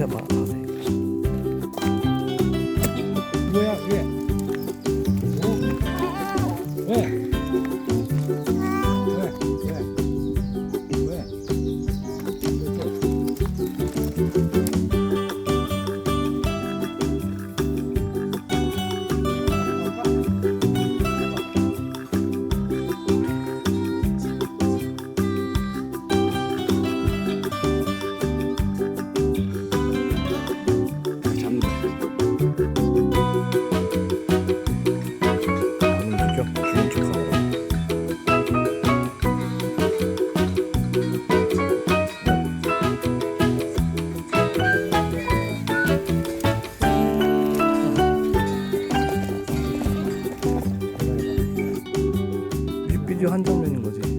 찾아봐. 자세히. 뭐야 왜? 어? 왜? 왜? 왜? 왜? 잡는 거. 잡는 거죠? 주인 척하느라. 뮤직비디오 한 장면인 거지.